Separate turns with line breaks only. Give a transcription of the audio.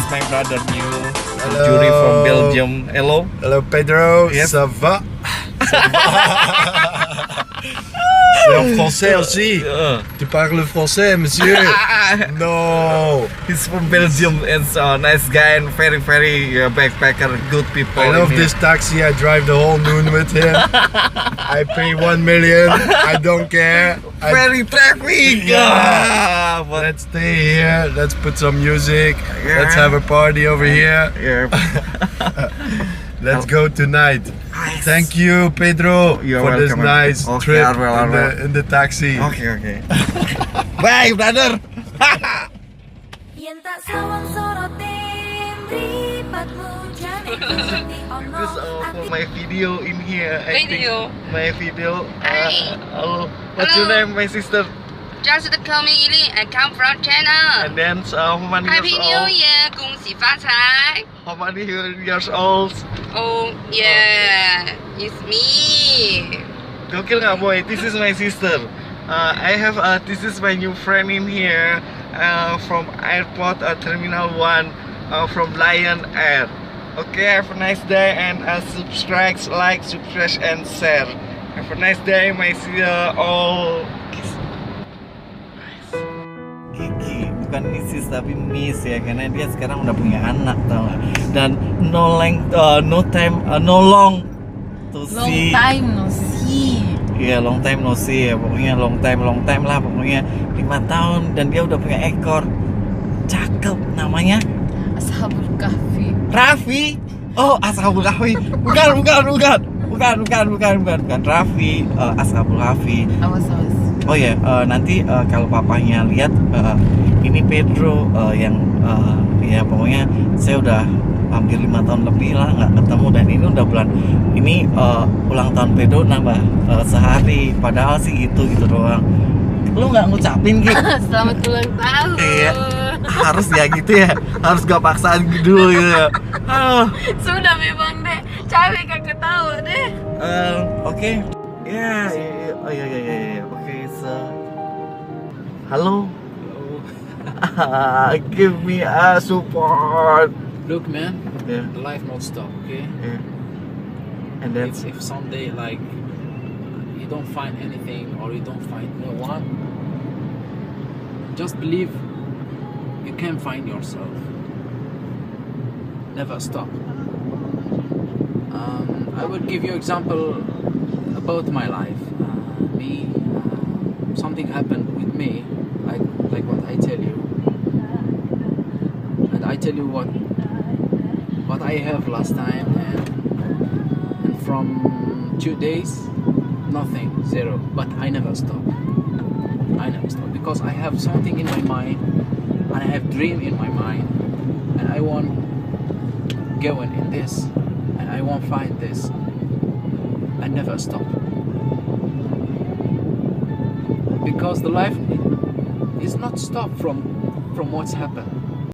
my brother new
Hello.
jury from Belgium. Hello.
Hello Pedro,
Yes.
ça va? C'est en français aussi. Tu parles français, monsieur? No.
He's from Belgium and nice guy and very backpacker, good people.
I love this taxi. I drive the whole noon with him. I pay 1 million. I don't care.
Very traffic.
Yeah. Let's stay here. Let's put some music. Let's have a party over here.
Yeah.
Let's go tonight.
Nice.
Thank you, Pedro,
You're
for this
welcome.
nice
Okay,
trip
I will.
in the taxi.
Okay. Bye, brother. This for my video in here. I
Video.
think my video.
Hi.
Hello. What's your
Hello.
name, my sister?
Just call me Eileen. I come from China.
And then how many
Happy
years
New
old?
Year, 恭喜发财.
How many years old?
Oh yeah, it's me.
Gokil nggak boy? This is my sister. I have this is my new friend in here from airport Terminal 1 from Lion Air. Okay, have a nice day and subscribe, like, and share. Have a nice day, my sister. All kiss. Nice. Kiki bukan Mrs tapi Miss ya, karena dia sekarang udah punya anak, tau gak? Dan no long to see.
Long time no see.
Iya, long time no see ya, pokoknya long time lah, pokoknya 5 tahun dan dia udah punya ekor. Cakep, namanya
Ashabul Kahfi.
Raffi. Oh, Ashabul Kahfi. Bukan. Raffi, Ashabul Kahfi.
Awas.
Oh ya, nanti kalau papanya lihat ini Pedro yang ya pokoknya saya udah hampir 5 tahun lebih lah nggak ketemu, dan ini udah bulan ini ulang tahun Pedro nambah sehari, padahal sih gitu doang. Lu nggak ngucapin gitu?
Selamat ulang tahun.
Iya, harus ya gitu ya, harus gak paksaan dulu gitu ya.
Sudah memang deh, capek kagak tahu deh.
Oke. Ya, oh ya. Oke, so halo. Give me a support.
Look, man,
Yeah.
the life not stop, okay?
Yeah. And then
If someday like you don't find anything or you don't find no one, just believe you can find yourself. Never stop. I will give you example about my life. Something happened with me, like what I tell you, and I tell you what I have last time, and from 2 days, nothing, zero. But I never stop. Because I have something in my mind, and I have dream in my mind, and I want going in this, and I want find this. I never stop. Because the life is not stop from what's happened.